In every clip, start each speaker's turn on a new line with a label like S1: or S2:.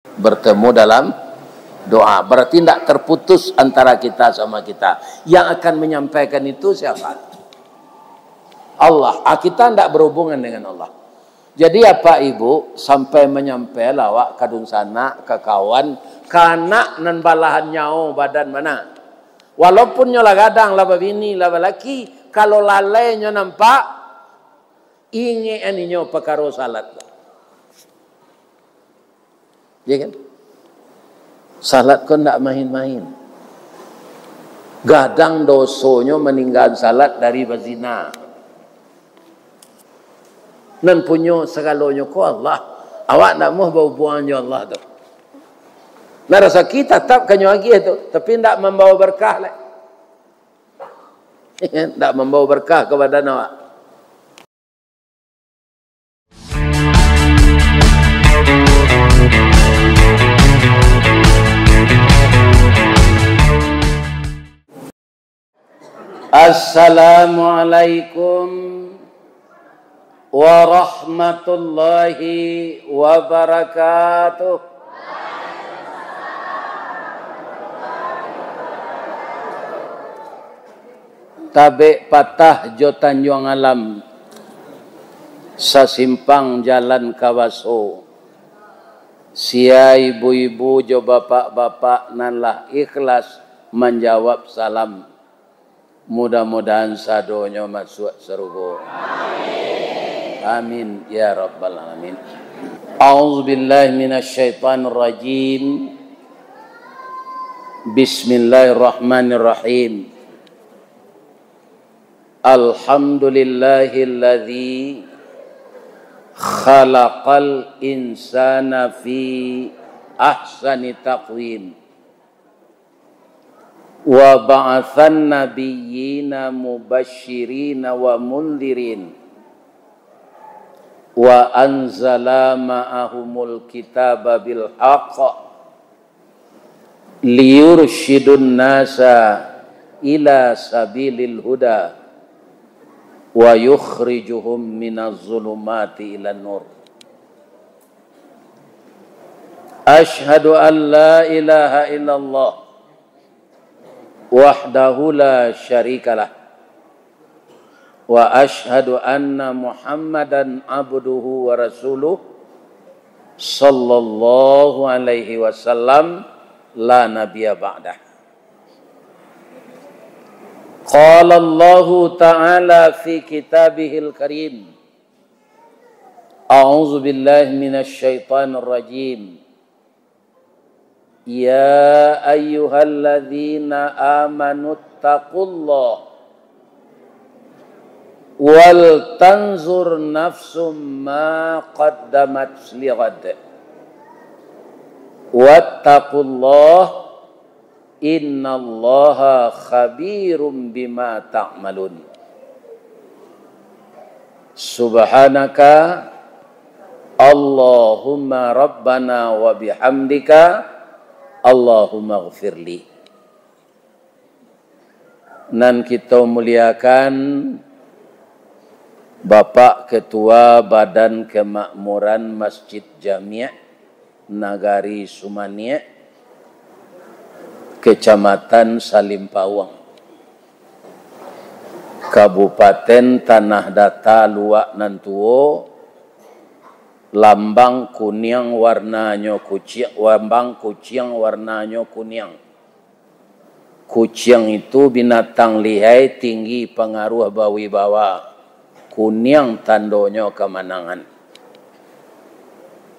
S1: bertemu dalam doa. Berarti tidak terputus antara kita sama kita. Yang akan menyampaikan itu siapa? Allah. Kita tidak berhubungan dengan Allah. Jadi apa ibu sampai menyampai lawak kadung sana ke kawan kanak nan balahan nyau badan mana? Walaupun nyola gadang laba bini laba laki, kalau lalai nyo nampak inge aninyo pakaro salat. Ya kan? Salat kau ndak main-main. Gadang dosonyo meninggal salat dari bazina. Nan punyo segalonyo ko Allah. Awak nak mau bawa buangnya Allah tu. Nah rasa kita tetap kanyo lagi itu, tapi ndak membawa berkah lah. Ndak membawa berkah kepada awak. Assalamualaikum warahmatullahi wabarakatuh. Tabe patah jo Tanjung Alam sasimpang jalan Kawaso. Sia ibu-ibu jo bapak-bapak nanlah ikhlas menjawab salam. Mudah-mudahan sadonyo masuk surga. Amin. Amin ya rabbal alamin. A'udzubillahi minasyaitonir rajim. Bismillahirrahmanirrahim. Alhamdulillahilladzi khalaqal insana fi ahsani taqwim. Wa ba'athan nabiyyina mubashshirina wa mundhirin wa anzala ma'ahumul kitaba bil haqq liyurshidun nasa ila sabilil huda wa yukhrijuhum minaz zulumati ilan nur. Ashhadu an la ilaha illallah wahdahu la syarikalah wa ashhadu anna Muhammadan abduhu wa rasuluh sallallahu alaihi wasallam la nabiyya ba'dah. Qala Allah ta'ala fi kitabihil karim. A'udzu billahi minasy syaithanir rajim. Ya ayyuhalladzina amanu taqullah wal tanzur nafsum ma qaddamat lighad wattaqullah innallaha khabirum bima ta'malun. Subhanaka Allahumma rabbana wa bihamdika Allahumma ghafirli. Nan kita muliakan Bapak Ketua Badan Kemakmuran Masjid Jami' Nagari Sumania, Kecamatan Salimpawang, Kabupaten Tanah Datar Luak Nantuo, lambang kuning warnanya kucing, lambang kucing warnanya kuning. Kucing itu binatang lihai, tinggi, pengaruh bawi-bawa. Kuning tandonya kemenangan.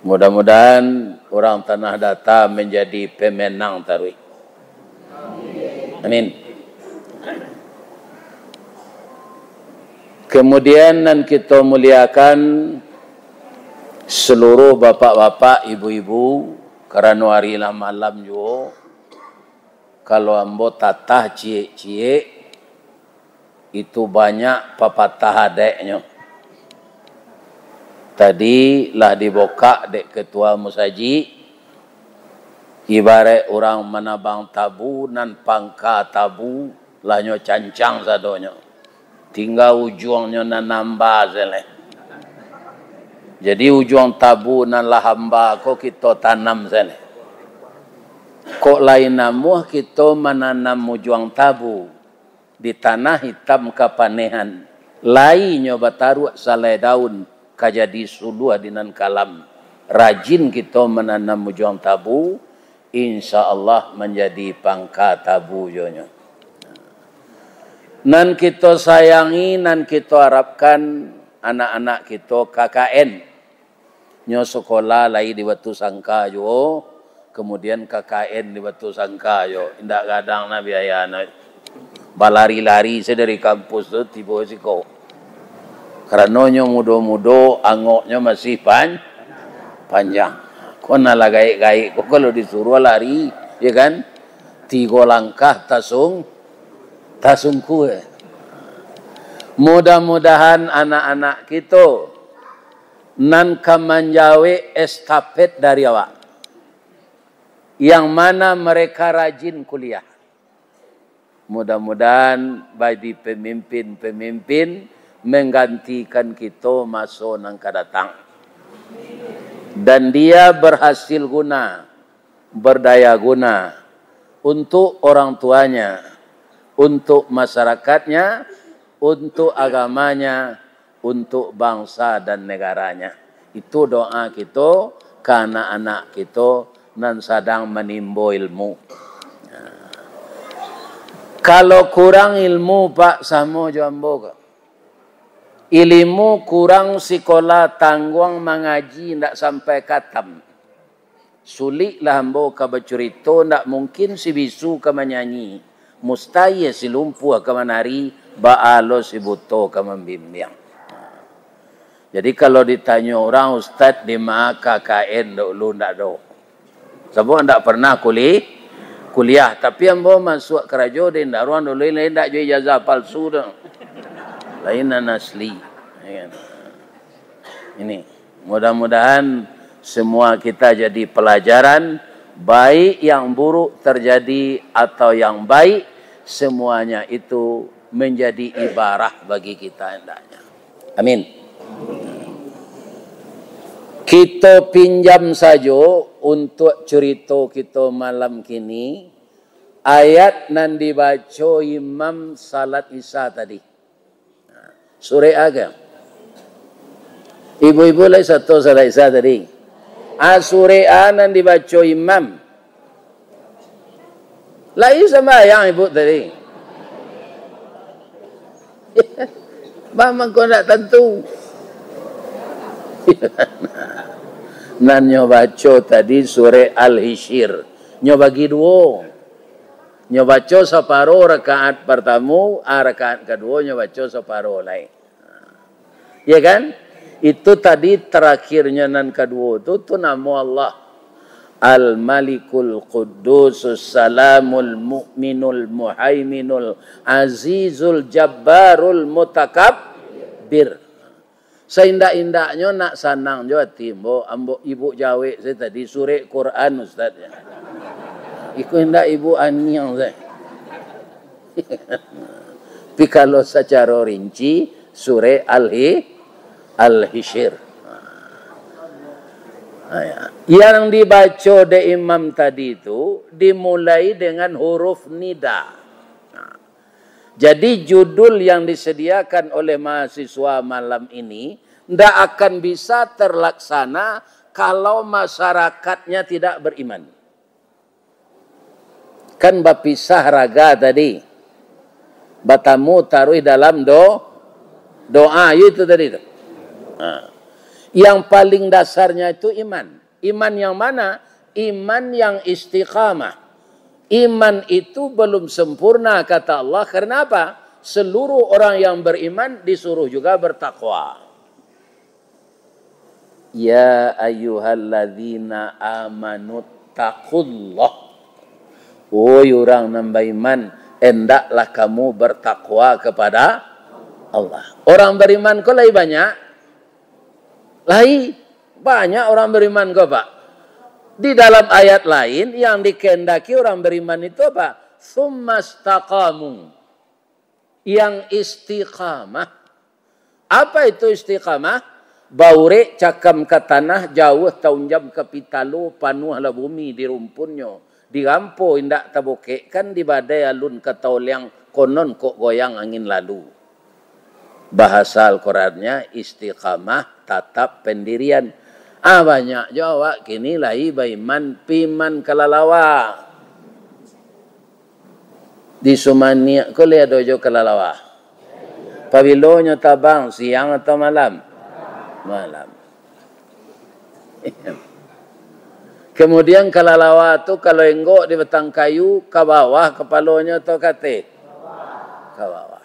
S1: Mudah-mudahan orang Tanah Datar menjadi pemenang tarui. Amin. Kemudian nan kita muliakan seluruh bapak-bapak, ibu-ibu, karena hari lah malam juga, kalau ambo tatah cie-cie, itu banyak papatah adeknya. Tadi lah dibuka dek ketua musaji, ibarat orang menabang tabu, nan pangka tabu, lahnya cancang sadonyo. Tinggal ujungnya nan nambah zeleh. Jadi ujung tabu nan lah hamba ko kita tanam sana. Kok lain namuh kita menanam ujung tabu di tanah hitam kapanehan. Lai nyoba taruh salai daun kajadi sulua dinan kalam. Rajin kita menanam ujung tabu, insya Allah menjadi pangka tabu jonya. Nan kita sayangi, nan kita harapkan anak-anak kita KKN. Nyo sekolah lai di Batu Sangka jo, kemudian KKN di Batu Sangka jo. Indak kadang na biaya na balari-lari saya dari kampus tu tiba siko. Karena nyo mudo-mudo angoknya masih panjang. Kau nak gaik-gaik, kau kalau disuruh lari, ya kan? 3 langkah tasung kue. Mudah-mudahan anak-anak kita nan kamanjawe estafet dari awak. Yang mana mereka rajin kuliah. Mudah-mudahan bagi pemimpin-pemimpin menggantikan kita masa nang kadatang. Dan dia berhasil guna, berdaya guna untuk orang tuanya, untuk masyarakatnya, untuk agamanya, untuk bangsa dan negaranya. Itu doa kita ke anak-anak kita nan sedang menimba ilmu. Kalau kurang ilmu Pak sama jambo ke? Ilmu kurang sekolah tangguang mengaji ndak sampai katam. Suliklah hambo ka bercerita, ndak mungkin si bisu ka menyanyi. Mustahil si lumpuh ka menari, baalo si buto ka membimbing. Jadi kalau ditanya orang ustaz di mana KKN dulu ndak do. Sebab ndak pernah kuliah, tapi hambo masuk kerja di ndak ruang dulu lain ndak jual ijazah palsu dah. Lainan asli. Ini mudah-mudahan semua kita jadi pelajaran, baik yang buruk terjadi atau yang baik, semuanya itu menjadi ibarah bagi kita hendaknya. Amin. Kita pinjam saja untuk cerita kita malam kini ayat nan dibaca Imam salat Isya tadi. Surah agam. Ibu-ibu lagi satu salat Isya tadi. Surah nan dibaca imam. Lagi sama yang ibu tadi. Mama kau nak tentu. Nan nyo baca tadi surah Al-Hishir. Nyo bagi 2. Nyo baca separuh rakaat pertama, rakaat kedua nyo baca separuh lain. Ya kan? Itu tadi terakhirnya nan kedua itu nama Allah. Al-Malikul Qudusus Salamul Mu'minul Muhaiminul Azizul Jabbarul Mutakabbir. Seindak-indaknya nak sanang jo timbo ambo ibu jawe saya tadi surah Quran ustaz. Iku hendak ibu aniang saya. Tapi kalau secara rinci surah Al-Hishir. Yang dibaca oleh imam tadi itu dimulai dengan huruf nida. Jadi judul yang disediakan oleh mahasiswa malam ini tidak akan bisa terlaksana kalau masyarakatnya tidak beriman. Kan bapisah raga tadi. Batamu taruh dalam doa itu tadi. Yang paling dasarnya itu iman. Iman yang mana? Iman yang istiqamah. Iman itu belum sempurna kata Allah. Karena apa? Seluruh orang yang beriman disuruh juga bertakwa. Ya ayyuhalladzina amanu taqullah. Woi orang nambah iman, hendaklah kamu bertakwa kepada Allah. Orang beriman kok lebih banyak? Banyak orang beriman kok Pak. Di dalam ayat lain yang dikehendaki orang beriman itu apa? Tsumastaqamu. Yang istiqamah. Apa itu istiqamah? baure cakam ke tanah jauh taunjam ke pitalo panuh la bumi di rumpunnya di rampo indak tabokek kan di badai alun ke tauliang konon kok goyang angin lalu. Bahasa Al-Qurannya istiqamah tatap pendirian. Banyak jawab kini lai baiman piman kalalawa di Sumania ko lihat dojo kalalawa pabilonya tabang siang atau malam. Kemudian kalalawa tu kalau enggok di batang kayu ke bawah kepalanya atau kate ke bawah.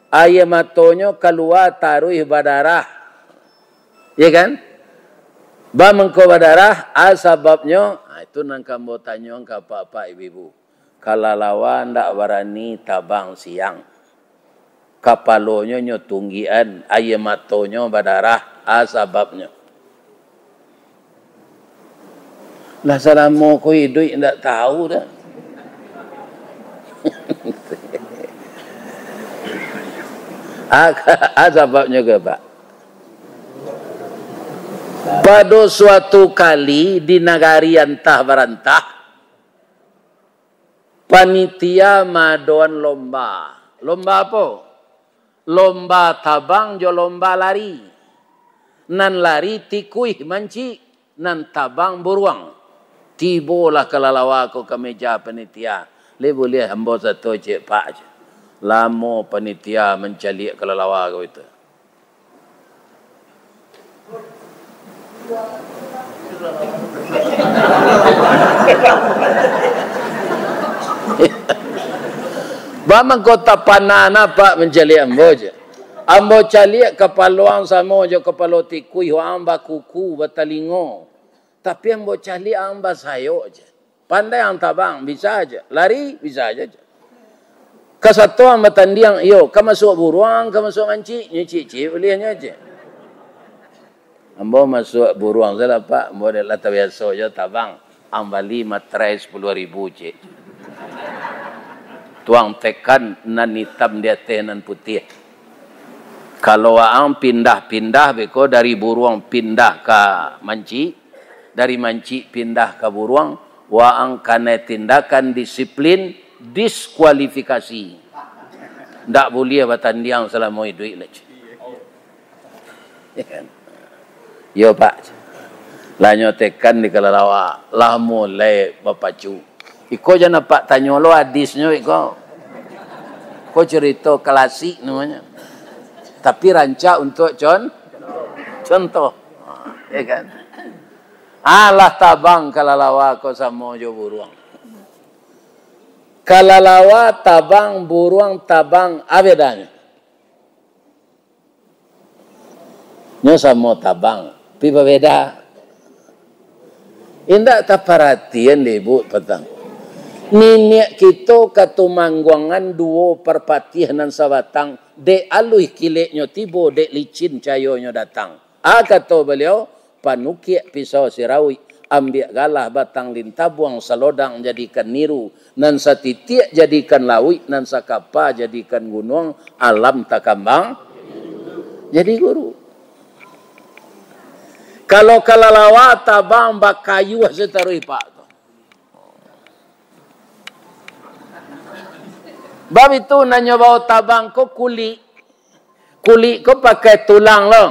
S1: Ayam matonya keluar taruh badarah, ya kan? Ba mengko badarah sebabnya itu nang kamu tanya ke pak ibu. Kalalawa ndak berani tabang siang. Kapalonya nyotunggian, ayam matonya badarah, sebabnya. Lah salamu ko hidup ndak tahu dah. Sebabnya ke Pak? Pada suatu kali di negari antah barantah, panitia madoan lomba. Lomba apa? Lomba tabang jo lomba lari. Nan lari tikuih manci, nan tabang buruang. Tibolah kalalawa ko ke meja panitia. Le boleh hamba satu cik pak je. Lama panitia mencalik kalalawa ko itu. Bamang kota panana pak mencari ambo je. Ambo caliak kepaluang sama je kepala tikui amba kuku batalingo. Tapi ambo caliak amba sayo je. Pandai ang tabang bisa aja, lari bisa aja. Kasatu amba tandiang yo, ka masuk buruang, ka masuk manci, nyuci bolehnya aja. Ambo masuk buruang salah pak, ambo adalah biasa je tabang. Ambali matrai 10.000 cik. Tuang tekan nan hitam dia teh nan putih. Kalau ang pindah-pindah beko dari buruang pindah ke manci, dari manci pindah ke buruang, waang kena tindakan disiplin diskualifikasi. Ndak boleh batandiang selama hidup lagi. Yo pak, lanyo tekan di kalalawa, lah mulai bapacu. Iko jangan pak tanya lo hadisnya iko. Ko cerita klasik namanya. Tapi rancak untuk contoh. Ya kan? Allah tabang kalalawa ko sama jo buruang. Kalalawa tabang buruang tabang abedanya. Nyo sama tabang, pi beda. Indak tak perhatian ibu petang. Ninik kita katumangguangan duo perpatihanan sabatang de alui kileknya tibo de licin cayonya datang. Kata beliau panukiak pisau sirawi ambil galah batang lintah buang salodang jadikan niru nan satitiak jadikan lawi nan sakapa jadikan gunung alam takambang jadi guru. Kalau kalalawa tabang bakayu setaruh pak. Bab itu nanya bawa tabang ko kulit. Kulit ko pakai tulang loh.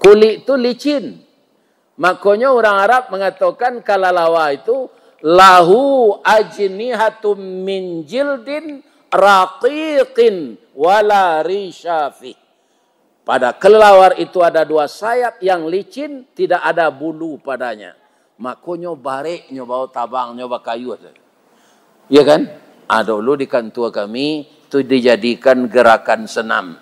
S1: Kulit itu licin. Makanya orang Arab mengatakan kalalawa itu lahu ajnihatum min jildin raqiqin wala rishafi. Pada kelelawar itu ada dua sayap yang licin, tidak ada bulu padanya. Makanya barek nyoba tabang, nyoba kayu. Ya kan? Dulu di kantor kami itu dijadikan gerakan senam.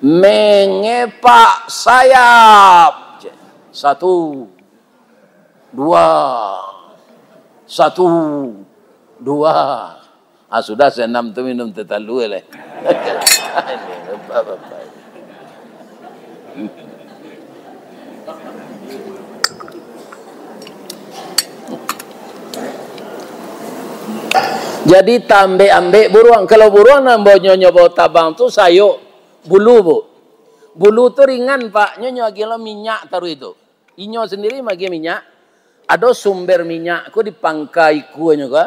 S1: Mengepak sayap. 1, 2, 1, 2. Sudah senam tu minum tetalu le. Jadi tambah ambek buruang. Kalau buruang nambonya nyoba tabang tu sayuk bulu bu. Bulu tu ringan Pak, nyo agilo minyak taruh itu. Inyo sendiri magi minyak. Ada sumber minyak ku di pangkai ku nyo ka.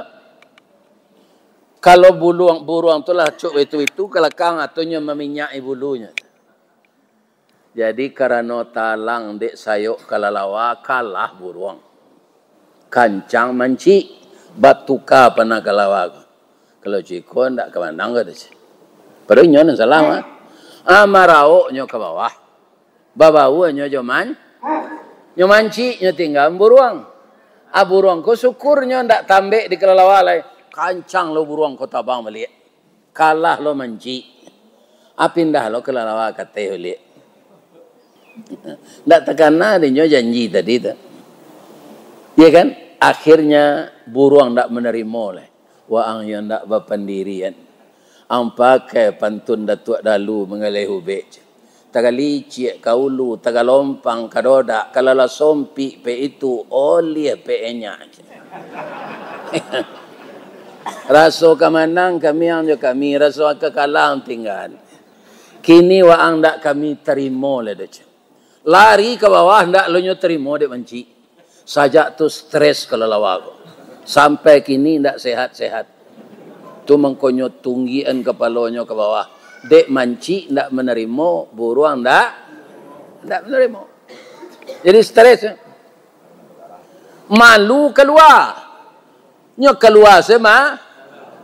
S1: Kalau buruang tu lah cuk itu kelakang atau nyo meminyaki bulunya. Jadi karena talang dek sayuk kalalawa kalah buruang. Kancang manci batuka pana kalawa. Kalau ciko ndak kemandang ke deh. Padahal nyo nan salah. Amarau nyo ke bawah. Babau nyo joman. Nyo manci nyo tinggal buruang. Buruang ko syukur nyo ndak tambek di kelalawa lai. Kancang lo buruang ko tabang balik. Kalah lo manci. Pindah lo kelalawa kate balik. Ndak tekana nyo janji tadi tu. Ya kan? Akhirnya buruang ndak menerima lai. Waang yang ndak berpendirian. Ang pakai pantun datuk dalu mengalih hubej. Tagali cik kaulu, tagalompang kadoda, kalala sompi pe itu oleh pe enya. Raso kamanang kami ang kami, raso kekalang tinggal. Kini waang ndak kami terima le dec. Lari ke bawah ndak lo nyo terima dek manci. Sajak tu stres kelalawago. Sampai kini ndak sehat-sehat. Tu mengkonyo tunggian kepalonyo ke bawah. Dek manci ndak menerima, buruang ndak menerima. Jadi stres. Malu keluar. Nyo keluar sema.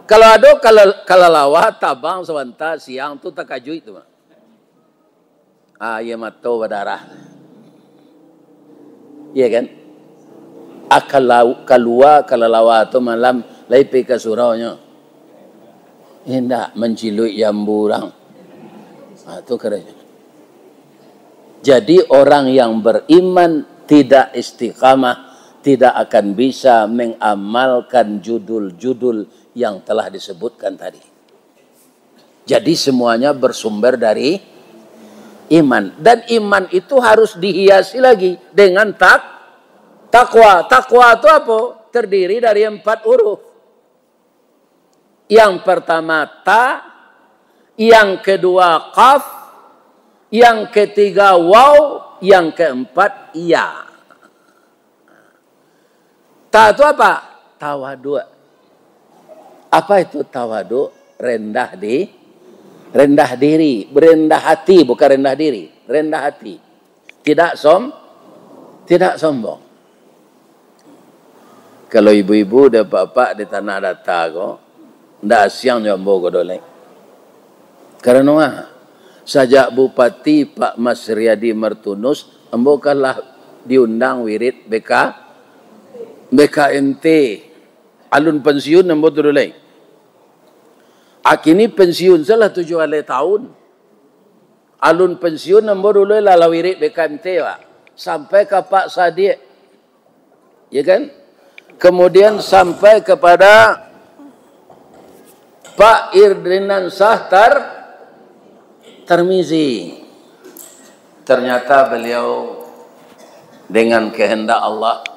S1: Kalau ada kalalawa tabang sebentar siang tu takaju itu. Ya mato berdarah. Iya kan? Keluar kalalawa tu malam lepi ke suraunya. Hendak mencilui jamburang. Itu keren. Jadi orang yang beriman tidak istiqamah tidak akan bisa mengamalkan judul-judul yang telah disebutkan tadi. Jadi semuanya bersumber dari iman. Dan iman itu harus dihiasi lagi dengan takwa. Takwa itu apa? Terdiri dari 4 huruf. Yang pertama ta, yang kedua qaf, yang ketiga waw, yang keempat ya. Ta itu apa? Tawadu. Apa itu tawadu? Rendah diri, berendah hati, bukan rendah diri, rendah hati. Tidak sombong. Kalau ibu-ibu dan bapak di tanah datar kok, ndak siang jambo godolek. Karena sajak Bupati Pak Mas Riyadi Martunus, embo kalah diundang wirid BKNT alun pensiun embo tudolek. Akini pensiun salah 7 tahun. Alun pensiun embo dulu lah wirid BKNT Pak. Sampai ke Pak Sadiq. Ya kan? Kemudian sampai kepada Pak Irdinan Sahtar Tarmizi. Ternyata beliau dengan kehendak Allah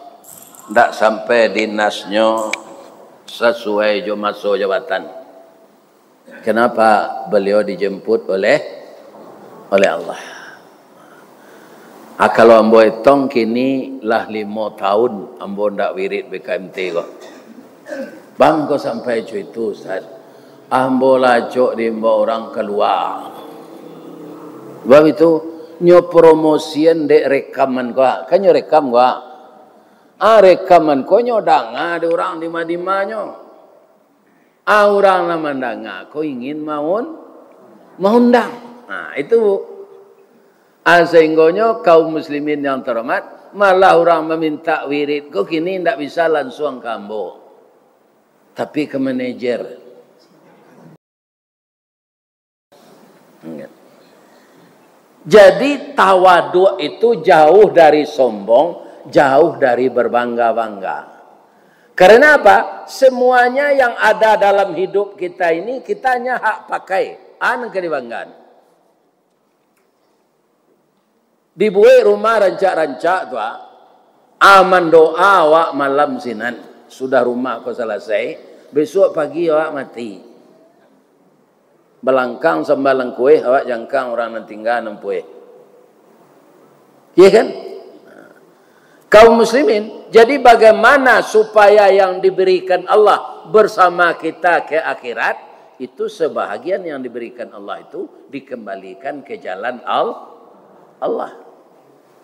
S1: tidak sampai dinasnya sesuai masuk jabatan. Kenapa? Beliau dijemput oleh Allah. Kalau ambo etong kini lah 5 tahun ambo ndak wirid BKMT kok. Bang kok sampai itu Ustaz. Ambo lacok di orang keluar. Sebab itu nyo promosian dek rekaman ko. Kan nyo rekam ko. Rekaman ko nyo danga de orang di madimanyo. Orang nama danga ko ingin mengundang. Itu sehingga kaum muslimin yang terhormat malah orang meminta wirid ko kini ndak bisa langsung kambo. Tapi ke manajer. Jadi tawadu itu jauh dari sombong, jauh dari berbangga-bangga. Karena apa? Semuanya yang ada dalam hidup kita ini kita hanya hak pakai, kedibanggaan. Dibuat rumah rancak-rancak tu, aman doa awak malam sinan. Sudah rumah kau selesai, besok pagi awak mati. Belangkang sembalang kue, awak jangkang orang nan tinggal nempue. Iya kan? Kaum muslimin, jadi bagaimana supaya yang diberikan Allah bersama kita ke akhirat, itu sebahagian yang diberikan Allah itu dikembalikan ke jalan Allah.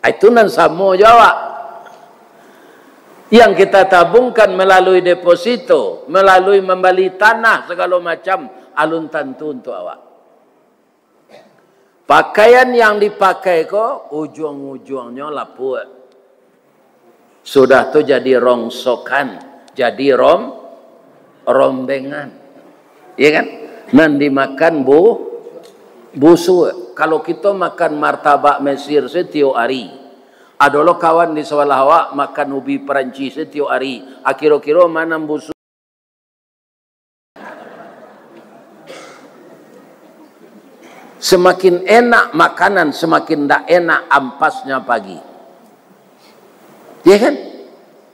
S1: Itu nan samo jawab. Yang kita tabungkan melalui deposito, melalui membeli tanah segala macam, alun tantu untuk awak. Pakaian yang dipakai kok ujung-ujungnya lapuk. Sudah tu jadi rongsokan, jadi rombengan. Iya kan? Nan dimakan busuk. Kalau kita makan martabak Mesir setiap hari, ada lo kawan di sebelah awak makan ubi Perancis setiap hari. Akhir-akhir mana busuk. Semakin enak makanan, semakin tak enak ampasnya pagi. Ya kan?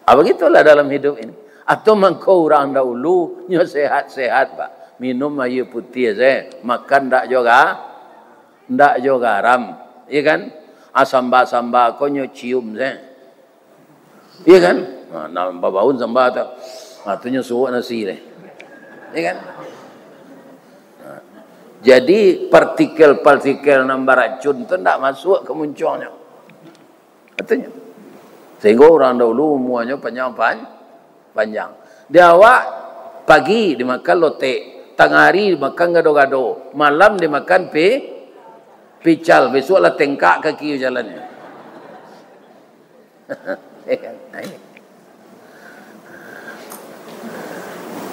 S1: Begitulah dalam hidup ini. Atau mengkau orang dahulu nyo sehat-sehat pak. Minum air putih saya, makan tak juga garam. Ya kan? Samba-samba kau nyo cium saya. Ya kan? Nah, babaun samba tu. Atunya suwak nasi deh. Ya kan? Jadi partikel-partikel nambah racun itu tidak masuk ke munculnya. Katanya. Sehingga orang dahulu umuannya panjang. Dia awak pagi dimakan lote, tengah hari dimakan gado-gado, malam dimakan pical, besoklah tengkak kaki jalannya.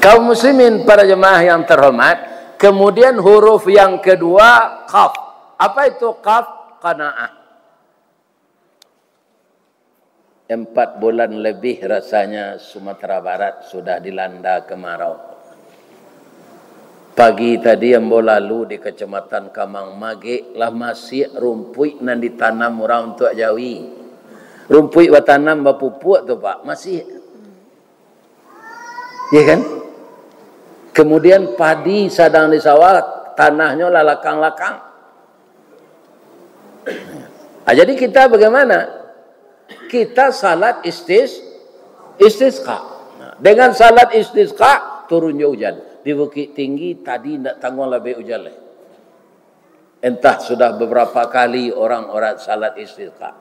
S1: Kaum muslimin para jemaah yang terhormat, kemudian huruf yang kedua qaf. Apa itu qaf? Qanaah. 4 bulan lebih rasanya Sumatera Barat sudah dilanda kemarau. Pagi tadi yang lalu di Kecamatan Kamang Mage lah masih rumput nan ditanam orang untuk Jawi. Rumput batanam bapupuk tu pak masih. Ya kan? Kemudian padi sedang di sawah, tanahnya lah lakang-lakang. Jadi kita bagaimana? Kita salat istisqa. Dengan salat istisqa turunnya hujan. Di Bukit Tinggi tadi tidak tanggung lebih hujan. Entah sudah beberapa kali orang-orang salat istisqa.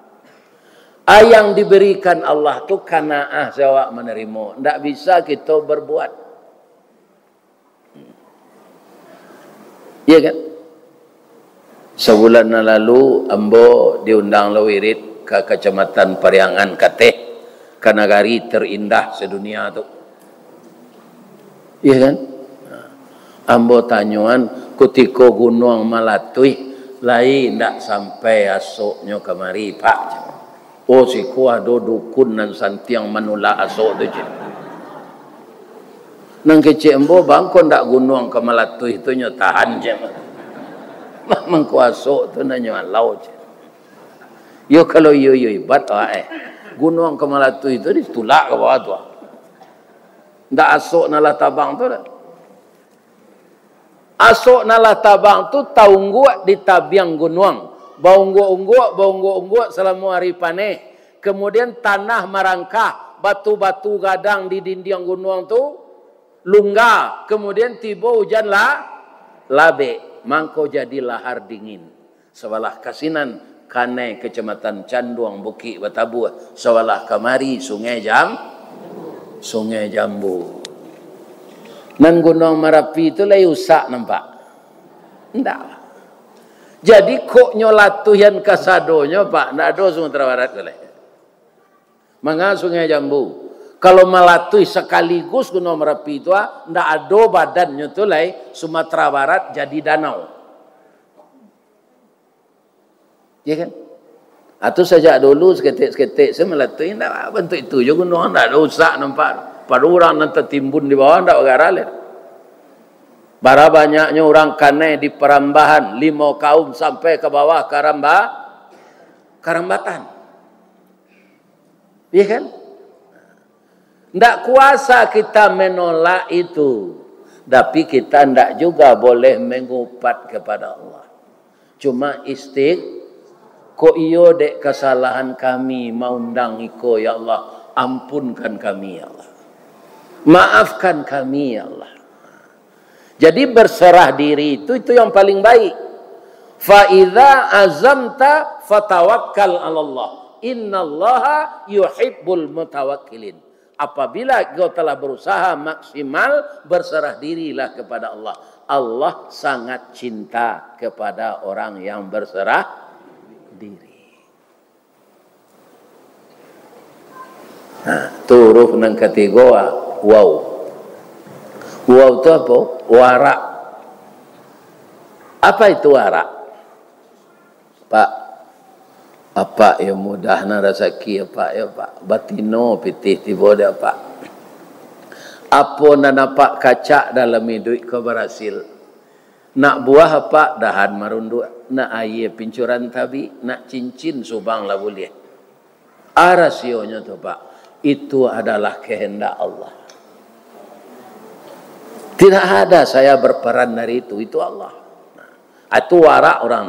S1: Yang diberikan Allah tu kanaah jawab menerima. Tidak bisa kita berbuat. Iya kan? Sebulan lalu ambo diundang lewirit ke Kecamatan Pariangan Kateh, ke nagari terindah sedunia tu. Iya kan? Ambo tanyuan kutiko gunung Malatui lain ndak sampai asoknya kemari pak. Oh si kuah do dukun nan santiang manula asok tu je. Nang kecik ambo bangkon ndak gunung ke Malatui tu nyo tahan je. Memang kuasok tu nanya lau je. Yo kalau yo ibat gunung ke Malatui itu ditulak ke bawah tu. Ndak asok nalah tabang tu dah. Asok nalah tabang tu taungguak di tabiang gunung. Baungguak selama hari panen. Kemudian tanah marangkah, batu-batu gadang di dinding gunung tu lunga. Kemudian tiba hujan labe, mangko jadi lahar dingin. Sebelah kasinan Kanai Kecamatan Canduang Bukit Batabu, sebelah kamari Sungai Jambu. Nan Gunung Merapi itu lai usak nampak. Ndak. Jadi kok nyolatu yang kasadonya pak, ndak ada Sumatera Barat boleh. Manga Sungai Jambu. Kalau melatui sekaligus Gunung Merapi itu ndak ada badannya tu lai Sumatera Barat jadi danau. Ya kan? Atau sejak dulu seketik-seketik saya melatui ndak bentuk itu je gunung ndak ada usak nampak. Pada orang nanti timbun di bawah ndak bergarah. Bara banyaknya orang Kanai di Perambahan 5 kaum sampai ke bawah Karambatan. Ya kan? Ndak kuasa kita menolak itu. Tapi kita tidak juga boleh mengupat kepada Allah. Cuma ko iyo dek kesalahan kami maundang iko ya Allah, ampunkan kami ya Allah, maafkan kami ya Allah. Jadi berserah diri itu yang paling baik. Fa idza azamta fatawakkal 'ala Allah, innallaha yuhibbul mutawakkilin. Apabila kau telah berusaha maksimal, berserah dirilah kepada Allah. Allah sangat cinta kepada orang yang berserah diri. Nah, turun nang ketiga wow. Wow itu apa? Warak. Apa itu warak? Pak, apa yang mudah na rezeki apa ya Pak? Batino pitih tiba dia Pak. Apa na nampak kaca dalam hidup kau berhasil. Nak buah apa dahan marundu, nak air pincuran tabi, nak cincin subang lah boleh. Rasionya tu Pak, itu adalah kehendak Allah. Tidak ada saya berperan dari itu Allah. Nah, itu warak orang.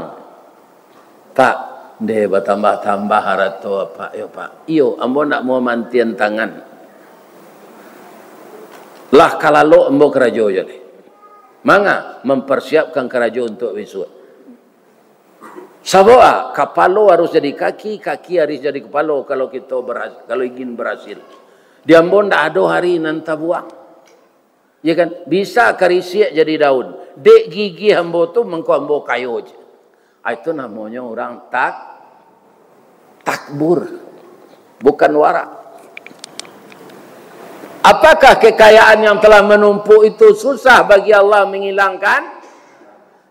S1: Tak, dia bertambah-tambah harato apa ya Pak. Iyo, ambo nak mau mantian tangan. Lah kalau ambo kerajo jadi. Manga mempersiapkan kerajo untuk besok. Saboa, kapalo harus jadi kaki, kaki harus jadi kepalo kalau kita berhasil, kalau ingin berhasil. Di ambo ndak ada hari nanta buang. Ya kan? Bisa karisiak jadi daun. Dek gigi ambo tu mengko ambo kayu je. Itu namanya orang takbur, bukan warak. Apakah kekayaan yang telah menumpuk itu susah bagi Allah menghilangkan?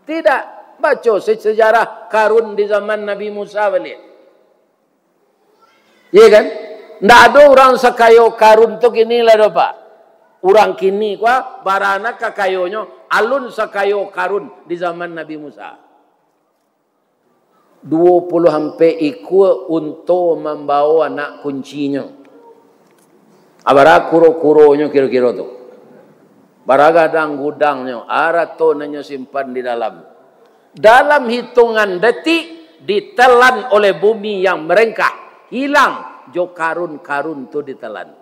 S1: Tidak. Baca sejarah Karun di zaman Nabi Musa balik. Iya kan? Tidak ada orang sekayo Karun tu kini lah Pak. Orang kini kuah barana kakayonya alun sekayo Karun di zaman Nabi Musa. 20 sampai ikut untuk membawa anak kuncinya. Abara kuro-kuronya kira-kira tu. Baragadang gudangnya, arato nanya simpan di dalam. Dalam hitungan detik ditelan oleh bumi yang merengkah, hilang jo karun-karun tu ditelan.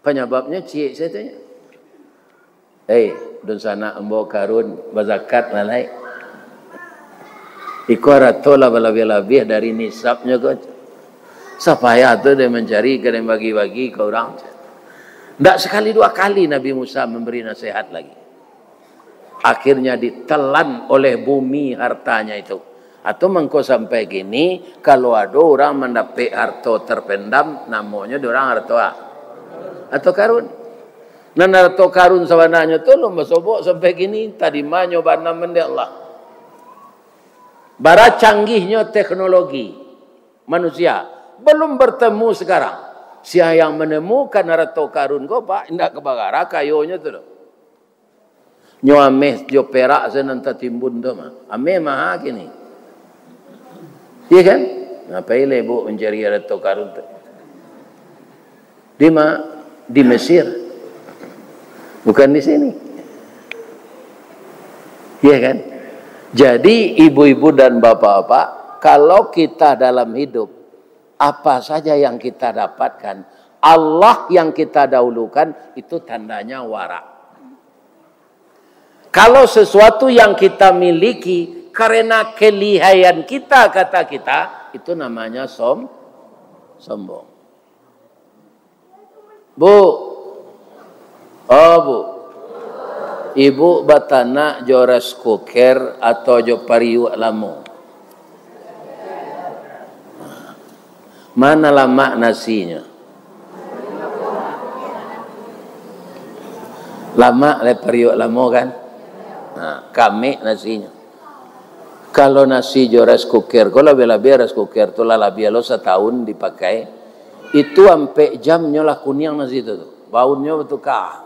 S1: Penyebabnya cik saya tanya. Dun sana embo karun berzakat lalai. Iko arato lah lebih-lebih dari nisabnya kau. Supaya tu dia mencari kena bagi-bagi ke orang. Tak sekali dua kali Nabi Musa memberi nasihat lagi. Akhirnya ditelan oleh bumi hartanya itu. Atau mengko sampai gini, kalau ada orang mendapat harta terpendam, namanya orang harta atau karun. Dan harta karun sebenarnya tu lomba sobok sampai gini, tadi mana nyoba nama Allah. Bara canggihnya teknologi manusia belum bertemu sekarang. Siapa yang menemukan harta karun kau Pak, indak kebagara kayonya tu. Nyo ameh jo perak senanta timbun tu mah. Ameh mah kini. Iya kan? Ngapain ibu mencari harta karun tu? Di Mesir. Bukan di sini. Iya kan? Jadi ibu-ibu dan bapak-bapak, kalau kita dalam hidup, apa saja yang kita dapatkan, Allah yang kita dahulukan, itu tandanya warak. Kalau sesuatu yang kita miliki, karena kelihayan kita, kata kita, itu namanya sombong. Bu, Bu, ibu batana joras kuker atau jo pariu lamu. Mana lama nasinya? Lama le pariu lamu kan? Nah, kami nasinya. Kalau nasi joras kuker, kalau lebih rice cooker tu lah lebih lo setahun dipakai, itu sampai jamnya lah kuning nasi itu tu, baunya betul kah?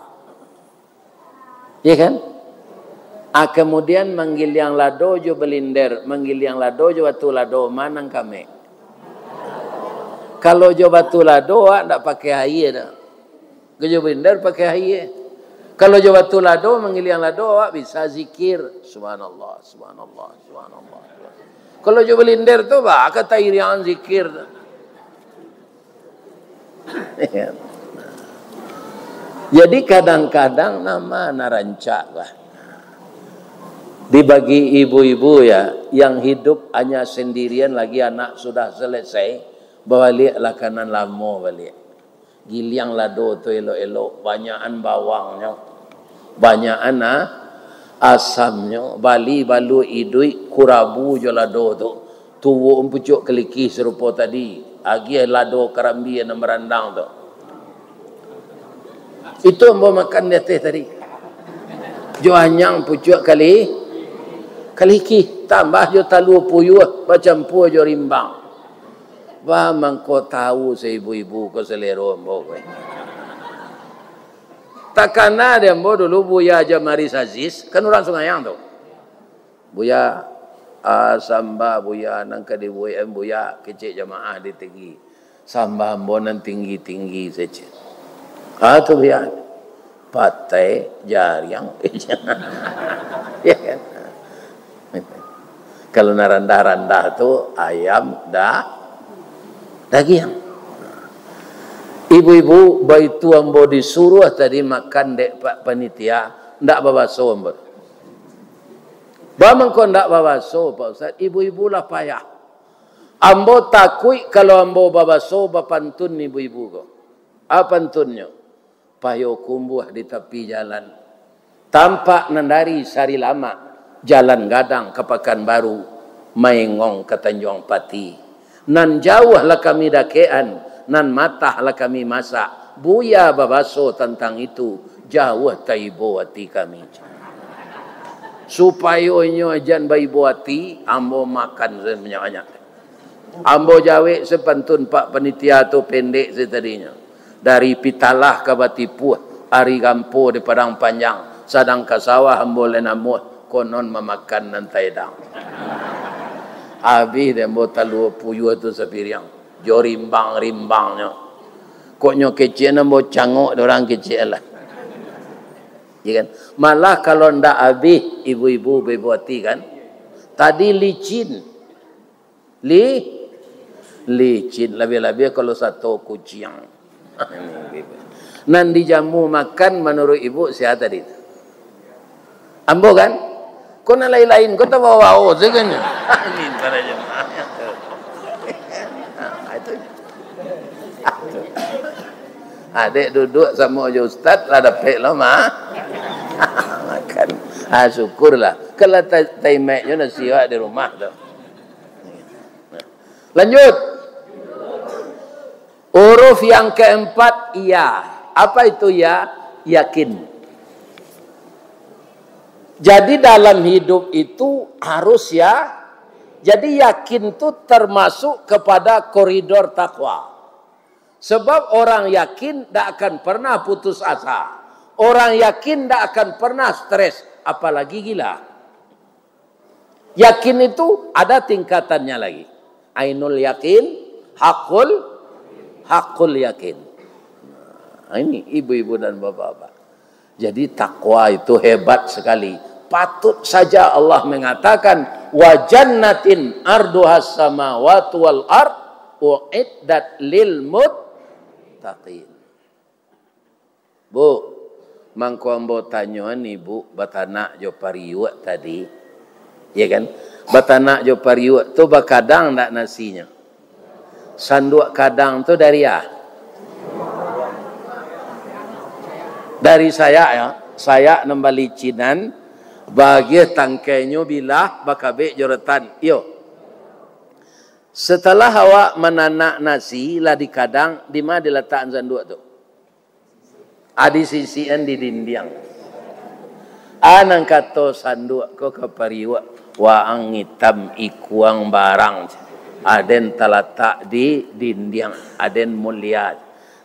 S1: Ya kan? Kemudian manggil yang lado jo belinder, manggil yang lado jo batu lado manang kami. Kalau jo batu lado tak pakai air dah. Jo belinder pakai air. Kalau Jawa tu lado, menggiliang lado, awak bisa zikir. Subhanallah, subhanallah, subhanallah. Kalau Jawa Linder tu, kata irian zikir. Jadi kadang-kadang nama narancak lah. Dibagi ibu-ibu ya, yang hidup hanya sendirian lagi anak sudah selesai, baliklah kanan lamo balik. Giliang lado tu elok-elok, banyakan bawangnya, banyakan asamnya, bali balu idui kurabu jo lado tu. Tuwo empucuk keliki serupa tadi, agi lado karambi yang merandang tu. Itu ambo makan dia tadi. Jo hanyang pucuk kaliki tambah jo talu puyuh bercampur jo rimbang. Wah mangko tahu seibu-ibu ko selero ambo kowe. Takana dia ambo dulu Buya Jamaris Aziz kan orang Sungayang tu. Buya samba Buya nang ka di Buya kecik jamaah di tinggi. Samba ambo nan tinggi-tinggi saja. Tu Buya patai jariang. Ya kan? Kalau narandah-randah tu ayam daging. Ibu-ibu baitu ambo disuruh tadi makan dek pak panitia ndak babaso ambo. Bamang ko ndak babaso Pak Ustaz, ibu-ibu lah payah. Ambo takui kalau ambo babaso bapantun ibu-ibu ko. Apa pantunnya? Payo kumbuh di tepi jalan. Tampak nandari sari lama. Jalan gadang ke Pekanbaru, Maengong ke Tanjung Pati. Nan jauh lah kami dakean, nan matah lah kami masak. Buya babaso tentang itu, jauh taibo hati kami. Supaya nyo ajan baibo hati, ambo makan banyak-banyak. Ambo jawe sepantun Pak Panitia tu pendek setadinya. Dari Pitalah ke Batipuh, Ari Gampo di Padang Panjang, Sadang ke sawah ambo lenamuh. Konon memakan nantai dang. Habis dia ambil talu puyuh tu sepiriang. Jo rimbang-rimbangnya. Koknya kecil ambil canguk orang kecil lah. Ya kan? Malah kalau ndak habis ibu-ibu bebuati kan. Tadi licin. Licin. Lebih-lebih kalau satu kucing. Nan dijamu makan menurut ibu siapa tadi? Ambo kan? Kau nak lain-lain, kau tak bawa sebenarnya. Ini para jemaah. Itu. Adik duduk sama je ustaz, lah dapat lah mah. Makan. Syukurlah. Kalau taimeknya nasi di rumah tu. Lanjut. Huruf yang keempat, ya. Apa itu ya? Yakin. Jadi dalam hidup itu harus ya. Jadi yakin itu termasuk kepada koridor takwa. Sebab orang yakin tidak akan pernah putus asa. Orang yakin tidak akan pernah stres. Apalagi gila. Yakin itu ada tingkatannya lagi. Ainul yakin, hakul yakin. Nah, ini ibu-ibu dan bapak-bapak. Jadi takwa itu hebat sekali. Patut saja Allah mengatakan wa jannatin arduhas samawati wal ard uiddat lil muttaqin. Bu, mangko ambo tanyoan ibu batanak jo pariwak tadi. Ya kan? Batanak jo pariwak tu bakadang ndak nasinya. Sanduk kadang tu dari ya. Dari saya ya. Saya nembali cinan bagi tangkainya bilah bakabe jorotan. Yo. Setelah awak menanak nasi lah di kadang, di mana diletakkan sanduk tu? Adi sisian di dinding. Anang kata sanduk ko kepariwa waang hitam ikuang barang. Aden terletak di dinding, aden mulia.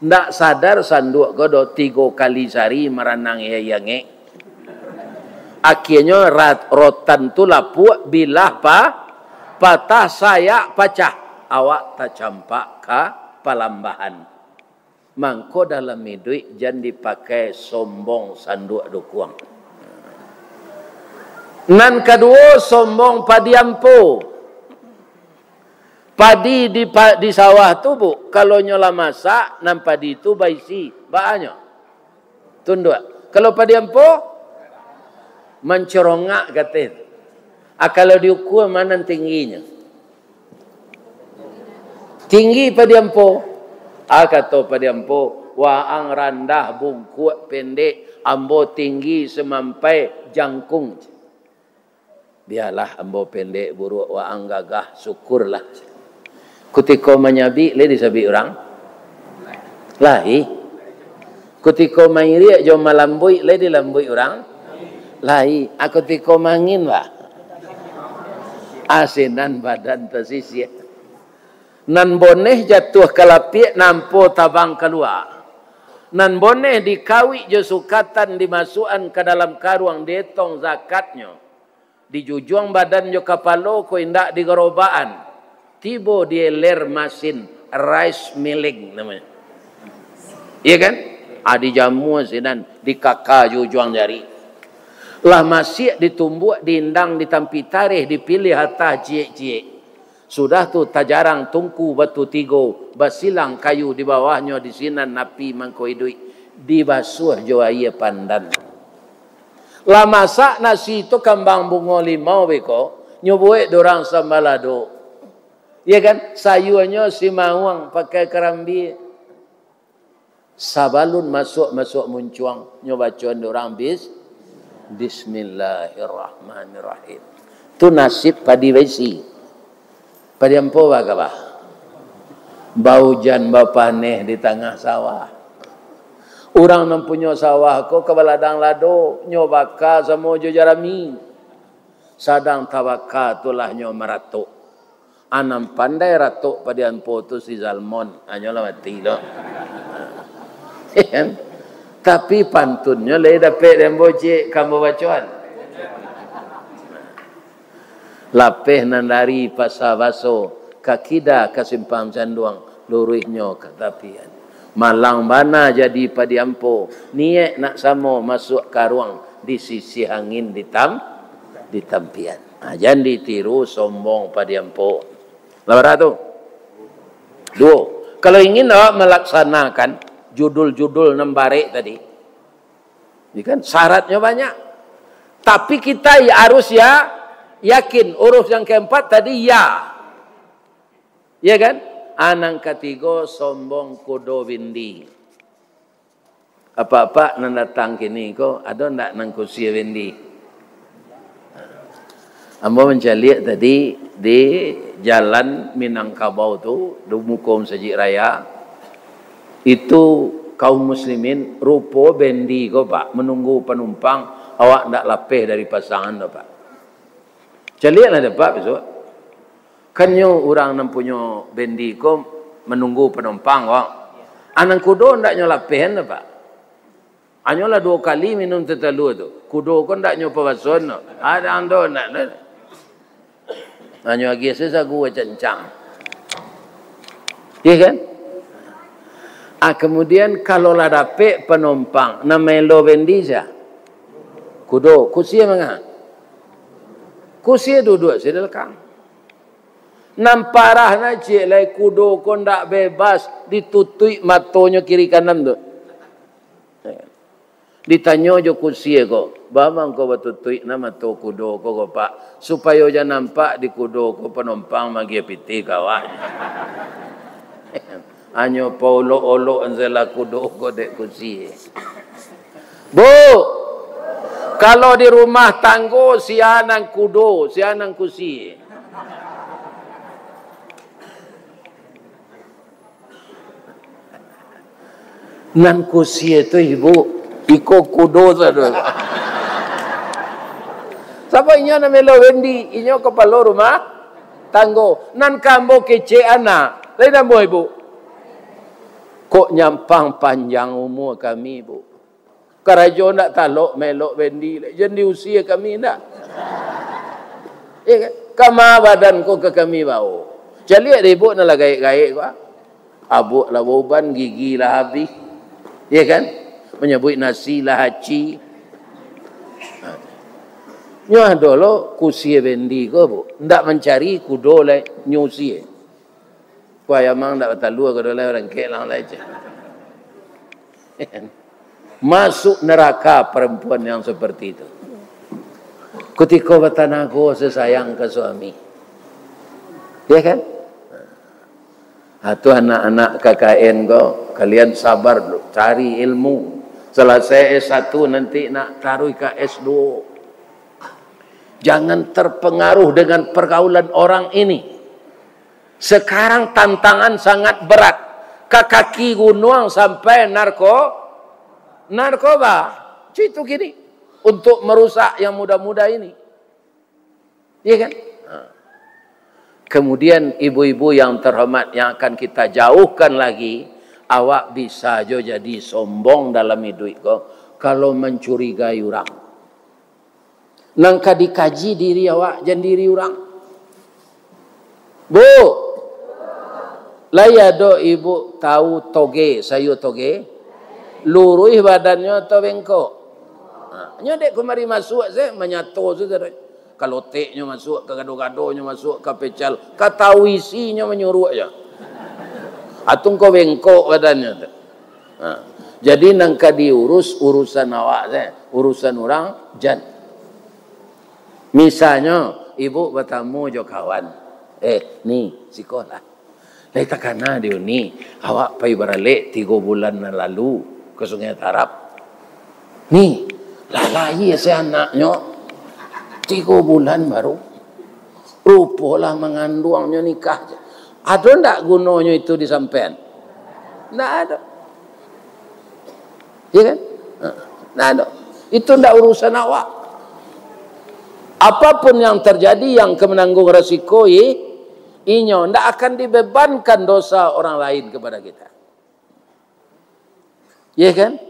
S1: Ndak sadar sanduk ko do 3 kali sehari meranang yange. Akhirnya rotan tu lapuk bilah patah saya pecah. Awak tak campak ke palambahan. Mangko dalam duit jangan dipakai sombong sanduk dukuang. Nan kedua sombong padiampo. Padi di sawah tu bu, kalau nyola masak, nan padi tu baisi, banyak. Tunduk. Kalau padiampo, mencerongak katanya. Kalau diukur mana tingginya? Tinggi padiampo. Kata padiampo, waang randah bungkuk pendek, ambo tinggi semampai jangkung. Biarlah ambo pendek buruk waang gagah, syukurlah. Kutiko menyabi, le disabi orang. Lahi. Kutiko mairi jo malambui, le dilambui orang. Lahi. Aku tiko mangin wah. Asinan badan tersisih. Nan boneh jatuh kalapik nampo tabang keluar. Nan boneh dikawi jo sukatan dimasukan ke dalam karuang detong zakatnya. Dijujuang badan jo kapalo ko indak digerobaan. Tibo dia ler masin rice milling namanya. Iya kan? Adi jamu sinan di kakak jujuang jari. Lah masih ditumbuk, diindang, ditampi tarikh, dipilih hatta cie-cie. Sudah tu tajarang tungku batu tigo, basilang kayu di bawahnya di sinan napi mangko idui. Dibasuh jo iya pandan. Lah masak nasi itu kambang bungo limau beko, nyobuek dorang sambalado. Ya kan? Sayurnya si mawang pakai kerambi. Sabalun masuk muncuang. Nyobacuan dorang Bismillahirrahmanirrahim. Itu nasib padi besi. Padi ampo bagabah. Bau jan bau paneh di tengah sawah. Orang mempunyai sawah ko kebaladang lado. Nyobaka sama jo jarami. Sadang tawaka tulah nyo meratuk. Anam pandai ratuk padian potu si Zalmon. Anyolah mati lo. Tapi pantunnya le dapat demboje kamu bacuan. Lapeh nan lari pasar baso. Kakida kasimpang canduang. Luruhnya katapian. Malang bana jadi padiampo. Niat nak samo masuk karuang. Di sisi angin di tampian. Jangan ditiru sombong padiampo. Lawan tu. Dua. Kalau ingin awak melaksanakan judul-judul nembare tadi. Ini kan syaratnya banyak. Tapi kita harus yakin. Urus yang keempat tadi ya. Ya kan? Anang ketiga sombong kudo windi. Apa-apa nan datang kini ko ada ndak nang kursi windi. Ambo mencari tadi di jalan Minangkabau tu, di Mukom Sajik Raya. Itu kaum muslimin rupo bendi ko Pak, menunggu penumpang, awak ndak lapeh dari pasangan tu Pak. Calian ada Pak besok. Kanyo orang nan punya bendi ko menunggu penumpang wak. Anang kudo ndak nyo lapehen Pak. Anyolah 2 kali minum tetalu tu. Kudo ko ndak nyo pawason. Ada ando ndak. Anyo lagi sesa gua cancang. Iya kan? Kemudian kalau lah dapet penumpang namelo bendisa. Kudo, kusia mangga. Kusia duduk sedekang. Namparah na cik lai kudo ko ndak bebas ditutui matonya kiri kanan tu. Ditanya jo kusia ko, bamang ko batutui nama to kudo ko Pak, supaya ja nampak di kudo ko penumpang magi piti kawan. Anyo paulo olo anzela kudo ko dek kusia. Bu, kalau di rumah tanggo sianang kudo, sianang kusia. Nan kusia tu ibu. Iko kudo saja. Siapa inyo na melo wendi, inyo kepala rumah tanggo. Nan kambo kece anak. Lain mo ibu. Kok nyampang panjang umur kami ibu. Karajo nak talok melok wendi. Jadi usia kami nak. Kama badan ko ke kami bau. Jadi ada ibu na lagay-gay ko. Abuk lah beban, gigi lah habis. Ya kan? Menyebut nasi lah haci. Nyo dolo kusi bendi ko bu. Ndak mencari kudo le nyusi. Kuaya mang ndak batalu ko dole orang kelang lah aja. Masuk neraka perempuan yang seperti itu. Ketika batanago sesayang ke suami. Ya kan? Itu anak-anak KKN ko, kalian sabar dulu, cari ilmu. Selesai S1 nanti nak taruh ke S2. Jangan terpengaruh dengan pergaulan orang ini. Sekarang tantangan sangat berat. Ke kaki gunung sampai narkoba. Itu gini. Untuk merusak yang muda-muda ini. Iya kan? Kemudian ibu-ibu yang terhormat yang akan kita jauhkan lagi, awak bisa jo jadi sombong dalam hidup kau kalau mencurigai orang. Nangka dikaji diri awak jangan diri orang. Bu, layado ibu tahu toge, sayur toge, luruh badannya atau bengkok. Nyadek kemari masuk saya menyatu saudara. Kalau teknya masuk, ke gado-gadonya masuk, ke pecal, kata isinya menyuruh aja. Atung kau bengkok badannya. Jadi nangka diurus urusan awak saya, urusan orang jan. Misalnya ibu bertamu jo kawan, ni sekolah. Lai takana dia ni, awak pai beralik 3 bulan lalu ke Sungai Tarap. Ni, lalai saya anaknya. 3 bulan baru. Rupalah mengandungnya nikah. Ada ndak gunanya itu disampaikan? Ndak ada. Ya kan? Ndak ada. Itu ndak urusan awak. Apapun yang terjadi yang menanggung resiko inyo ndak akan dibebankan dosa orang lain kepada kita. Ya kan?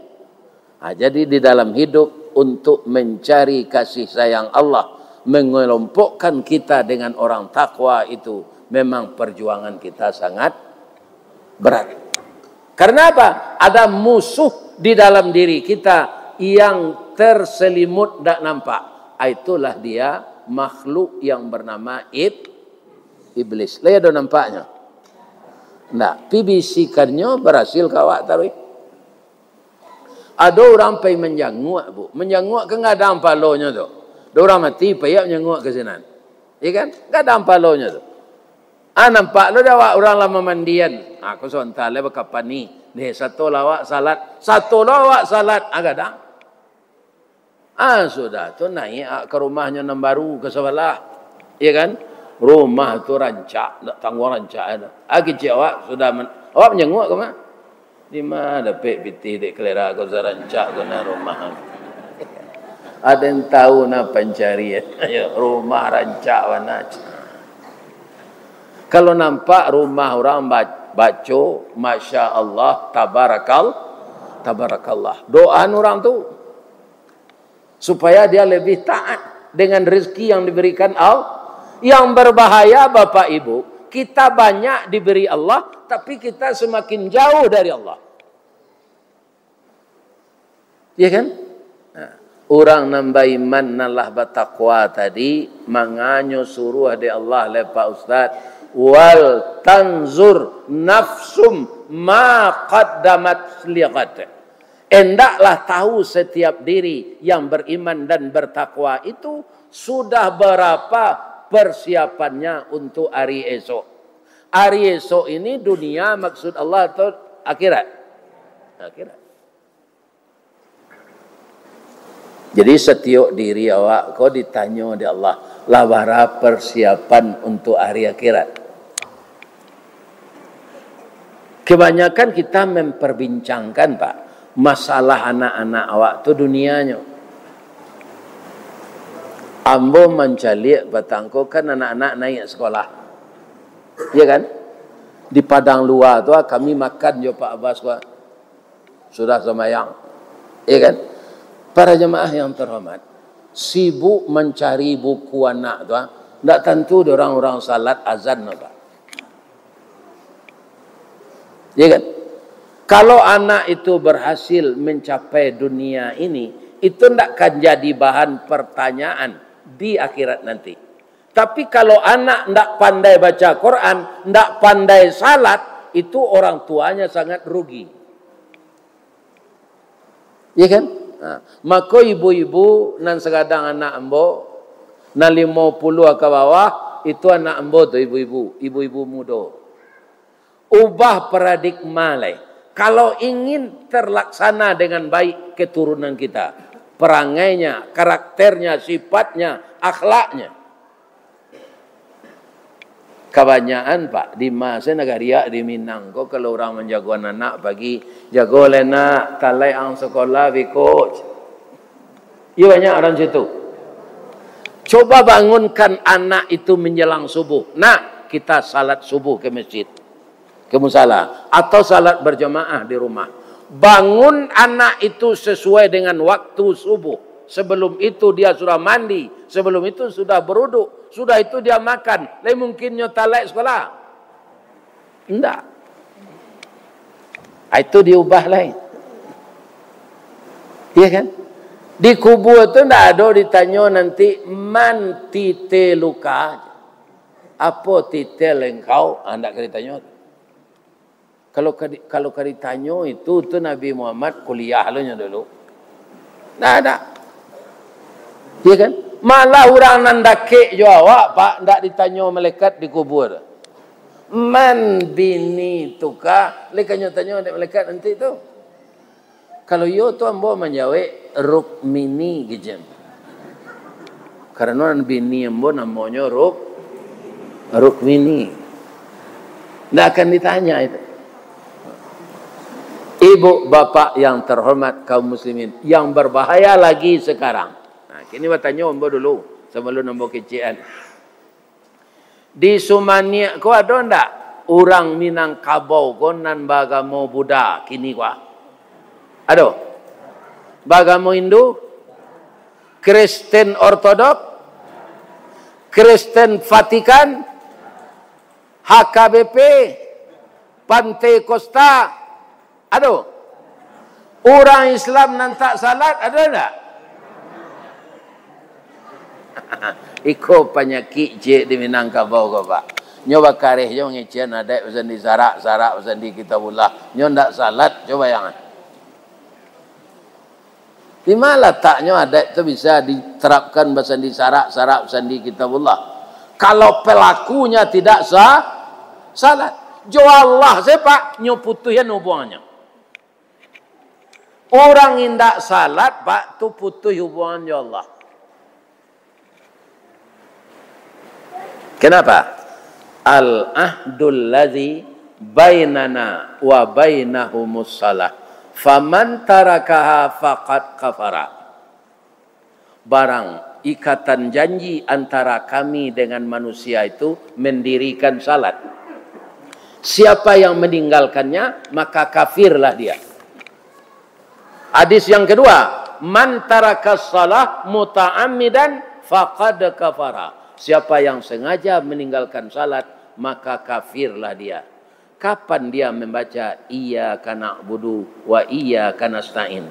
S1: Jadi di dalam hidup untuk mencari kasih sayang Allah, mengelompokkan kita dengan orang takwa itu memang perjuangan kita sangat berat. Karena apa? Ada musuh di dalam diri kita yang terselimut tak nampak. Itulah dia makhluk yang bernama iblis. Lihat do nampaknya. Nah, bisikannya berhasil kawak taruh. Ada orang pergi menjanguk, bu. Menjanguk kan nggak ada ampalonya tu. Ada orang mati pergi menjanguk ke sana. Ya kan? Nggak ada ampalonya tu. Nampak lo dah orang lama mandian. Aku sontak le kapan ni. Nih satu lawak salat, satu lawak salat. Agak dah. Sudah tu naik ke rumahnya yang baru ke sebelah. Ya kan? Rumah tu rancak, tak tanggung rancak ada. Kecil awak sudah awak menjanguk ke mana? Di mana pek piti dek kelera kau sarancak kau na rumah. Ada yang tahu na pencarian. Rumah rancak mana? Kalau nampak rumah orang baca, masya Allah, tabarakallah. Doa orang tu supaya dia lebih taat dengan rezeki yang diberikan Allah. Yang berbahaya Bapak Ibu, kita banyak diberi Allah, tapi kita semakin jauh dari Allah. Ya kan? Orang nambah iman nalah bertakwa tadi, manganyo suruh dari Allah oleh Pak Ustaz. Wal tanzur nafsum ma qaddamat liqat. Hendaklah tahu setiap diri yang beriman dan bertakwa itu sudah berapa persiapannya untuk hari esok. Hari esok ini dunia maksud Allah atau akhirat? Akhirat. Jadi setiap diri awak kau ditanya oleh Allah, labara persiapan untuk hari akhirat. Kebanyakan kita memperbincangkan Pak, masalah anak-anak awak tu dunianya. Ambo mencalik batangko kan anak-anak naik sekolah. Ya kan? Di padang luar tu kami makan jo Pak Abbas wa. Sudah sembahyang. Ya kan? Para jemaah yang terhormat, sibuk mencari buku anak tu, tak tentu orang-orang salat azan Pak. Ya kan? Kalau anak itu berhasil mencapai dunia ini, itu tidak akan jadi bahan pertanyaan di akhirat nanti. Tapi kalau anak tidak pandai baca Quran, tidak pandai salat, itu orang tuanya sangat rugi. Ya kan? Nah, maka ibu-ibu nan segadang anak embo, nan 50 ke bawah, itu anak embo tu ibu-ibu muda. Ubah paradigma lain. Kalau ingin terlaksana dengan baik keturunan kita, perangainya, karakternya, sifatnya, akhlaknya. Kebanyakan Pak di masa negara di Minang kok kalau orang menjaga anak bagi jago lena talai ang sekolah bikot. Iya banyak orang situ. Coba bangunkan anak itu menjelang subuh. Nah, kita salat subuh ke masjid, ke musala, atau salat berjamaah di rumah. Bangun anak itu sesuai dengan waktu subuh. Sebelum itu dia sudah mandi, sebelum itu sudah beruduk, sudah itu dia makan. Lain mungkin nyotalek sekolah. Enggak. Itu diubah lain. Iya kan? Di kubur itu enggak ada ditanya nanti man tite luka. Apa tite engkau? Enggak ditanya. Kalau ditanya itu Nabi Muhammad kuliah dulu. Enggak ada. Ya kan? Malah orang nandake jawab Pak, ndak ditanya malaikat di kubur. Man bini tuka, lekanya tanya malaikat nanti tu. Kalau yo tu ambo menjawab rukmini gijem. Karena bini ambo namanya rukmini. Ndak akan ditanya itu. Ibu bapak yang terhormat kaum muslimin, yang berbahaya lagi sekarang. Kini bertanya ambo dulu sebelum ambo kecian. Di Sumania ko ada ndak orang Minangkabau ko nan bagamo Buddha kini ko? Ada? Bagamo Hindu? Kristen Ortodok? Kristen Vatikan? HKBP? Pantai Costa? Ada? Orang Islam nan tak salat ada ndak? Iko penyakit je di Minangkabau ko Pak. Nyo bakareh yo ngecian ada usan di sarak usan di kitabullah. Nyo ndak salat coba yang. Di mana letaknya ada itu bisa diterapkan usan di sarak usan di kitabullah. Kalau pelakunya tidak salat. Jo Allah Pak nyo putuhnya no buangnya. Orang indak salat Pak tu putuh hubungan jo Allah. Kenapa? Al-ahdul ladzi bainana wa bainahumus salah. Faman tarakaha faqad kafara. Barang ikatan janji antara kami dengan manusia itu mendirikan salat. Siapa yang meninggalkannya, maka kafirlah dia. Hadis yang kedua, man tarakas salah muta'ammidan faqad kafara. Siapa yang sengaja meninggalkan salat, maka kafirlah dia. Kapan dia membaca iyyaka na'budu wa iyyaka nasta'in?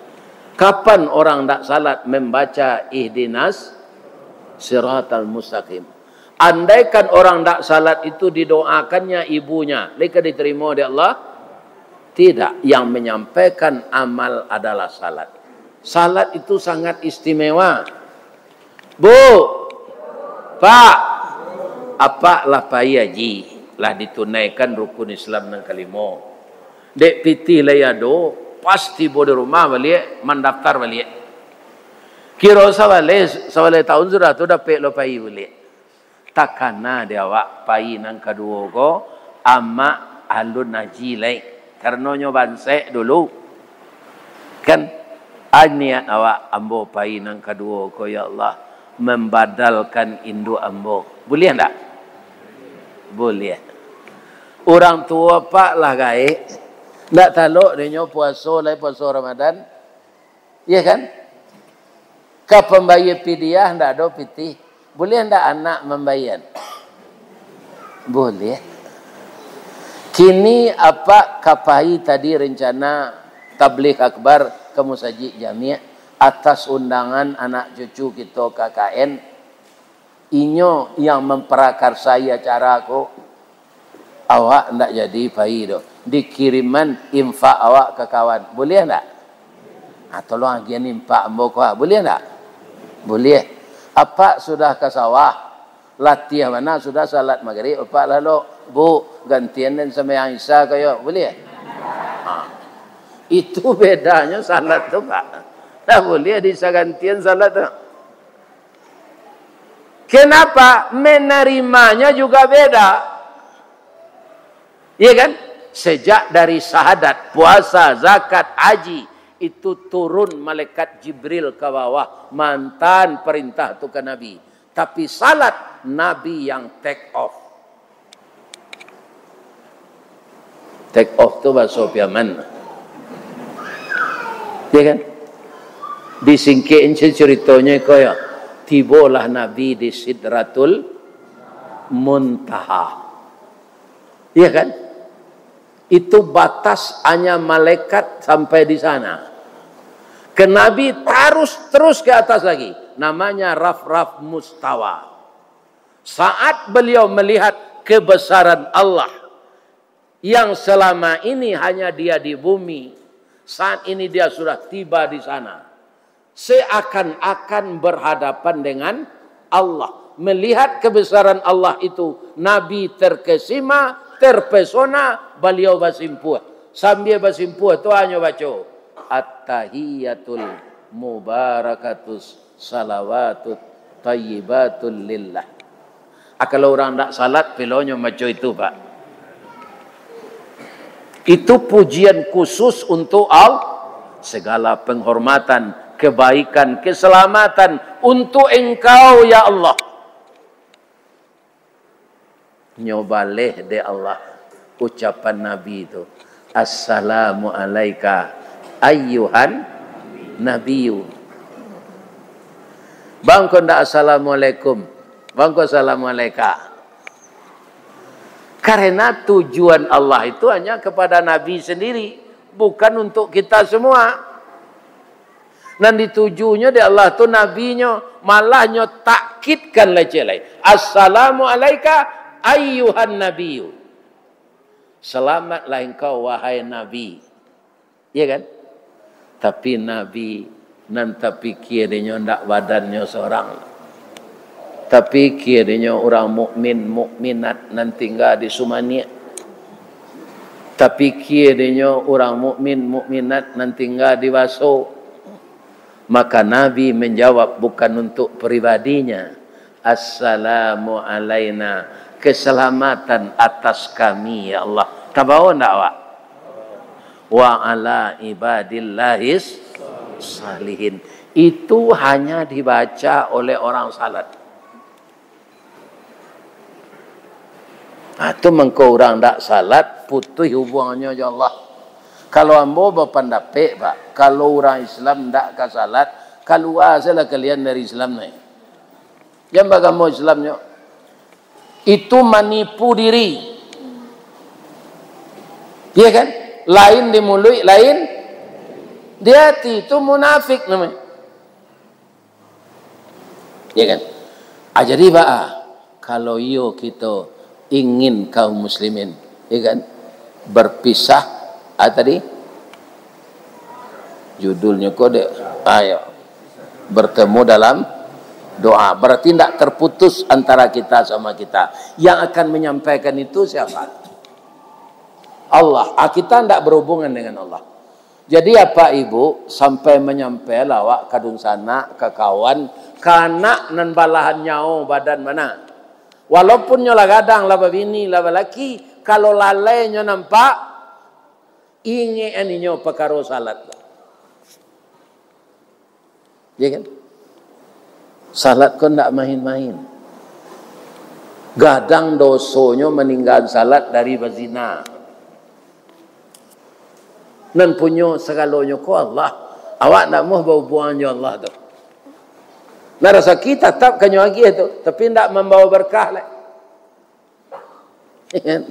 S1: Kapan orang tak salat membaca ihdinas siratal mustaqim? Andaikan orang tak salat itu didoakannya ibunya, mereka diterima oleh Allah? Tidak. Yang menyampaikan amal adalah salat. Salat itu sangat istimewa. Bu, Pak, apalah pai haji lah ditunaikan rukun Islam nang kalimo. Dek piti layado pasti bodo rumah balik mendaftar balik. Kira sawale tahun sudah tu dapat lo pai balik. Takana dia awak pai nang kedua ko ama alun haji lai. Karena nyo bansek dulu. Kan niat awak ambo pai nang kedua ko ya Allah membadalkan induk ambo. Boleh tak? Boleh. Orang tua Pak lah gaib. Tak taluk dia puasa lai puasa Ramadan. Ya kan? Ke pembayar pidiah tak ada piti. Boleh tak anak membayar? Boleh. Kini apa kapai tadi rencana tabligh akbar ke Musajid Jami' atas undangan anak cucu kita KKN. Inyo yang memperakarsai acara aku. Awak ndak jadi pai do. Dikiriman infak awak ke kawan. Boleh ndak? Tolong agian infak mbok boleh ndak? Boleh. Apa sudah ke sawah? Latihan mana sudah salat maghrib apa lalu bu gantian dan sembahyang isya kayo boleh? Itu bedanya salat tu Pak. Tak boleh disagantian salat tu. Kenapa? Menerimanya juga beda. Iya kan? Sejak dari syahadat, puasa, zakat, haji itu turun malaikat Jibril ke bawah mantan perintah tu ke Nabi. Tapi salat Nabi yang take off. Take off tu bahasa Yaman. Ya kan? Disingkirin ceritanya kaya tibalah Nabi di Sidratul Muntaha. Ya kan? Itu batas hanya malaikat sampai di sana. Ke Nabi terus ke atas lagi. Namanya Raf-Raf Mustawa. Saat beliau melihat kebesaran Allah yang selama ini hanya dia di bumi, saat ini dia sudah tiba di sana. Seakan-akan berhadapan dengan Allah. Melihat kebesaran Allah itu, Nabi terkesima, terpesona, beliau bersimpuh. Sambil bersimpuh itu hanya baca At-tahiyatul mubarakatus salawatut tayyibatul lillah. Kalau orang tak salat, pelonyo macam itu Pak. Itu pujian khusus untuk Allah. Segala penghormatan, kebaikan, keselamatan untuk engkau ya Allah. Nyobaleh de Allah. Ucapan Nabi itu. Assalamu alaika ayyuhan nabiyyu. Bangko ndak assalamualaikum. Bangko assalamualaikum. Karena tujuan Allah itu hanya kepada Nabi sendiri, bukan untuk kita semua. Dan ditujunya di Allah tu nabinya, malahnya takkidkan leceh. Assalamu alayka ayyuhan nabiyyu. Selamatlah engkau wahai Nabi. Iya kan? Tapi Nabi nanti pikirnya ndak badannya seorang. Tapi kiranya orang mukmin mukminat nanti enggak di Sumania. Tapi kiranya orang mukmin mukminat nanti enggak di Waso. Maka Nabi menjawab bukan untuk pribadinya. Assalamu alaina. Keselamatan atas kami ya Allah. Tabawa enggak Wak? Wa ala ibadillahis salihin. Itu hanya dibaca oleh orang salat. Itu mengkau orang tak salat, putus hubungannya ya Allah. Kalau ambo berpendapat, Pak, kalau orang Islam tak ke salat, keluar salah kalian dari Islam ni. Yang bagaimana Islamnya? Itu menipu diri. Iya kan? Lain di mulut, lain di hati. Itu munafik namanya. Iya kan? Jadi Pak, kalau iyo kita ingin kaum muslimin, ya kan, berpisah, tadi judulnya kode, ayo bertemu dalam doa, berarti tidak terputus antara kita sama kita. Yang akan menyampaikan itu siapa? Allah. Kita tidak berhubungan dengan Allah. Jadi apa ibu sampai menyampaikan lawak kadung sana ke kawan, kanak nan balahan nyau badan mana? Walaupun nyola gadang laba bini laba laki, kalau lalainya nampak inge aninyo perkara salat. Ya kan? Salat kon ndak main-main. Gadang dosonya meninggal salat dari berzina. Nan punyo segalonyo ko Allah. Awak nak mau berhubungan dengan Allah tu. Nah rasa kita tetap kanyo lagi itu, tapi tidak membawa berkah lah.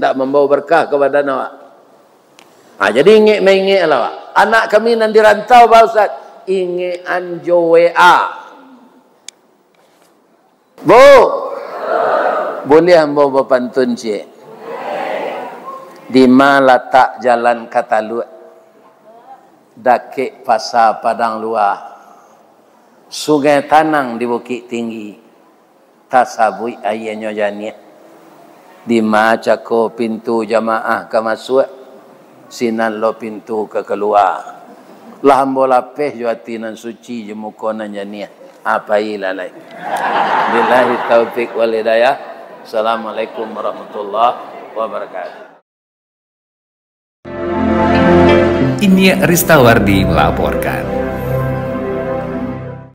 S1: Tak membawa berkah kepada awak. Jadi ingin lah Pak. Anak kami nanti rantau Pak Ustaz. Ingin anjo WA. Bu. Boleh hamba berpantun cik. Di mana letak jalan Kataluat. Dakik pasar Padang Luar. Sungai Tanang di Bukit Tinggi. Tasabui ayahnya janiah. Di macako pintu jamaah ke masuk. Sinan lo pintu ke keluar. Lahambo lapeh juatinan suci jemukonan janiah. Apa ilalai. Billahi taufiq wal hidayah. Assalamualaikum warahmatullahi wabarakatuh.
S2: Ini Ristawardi melaporkan.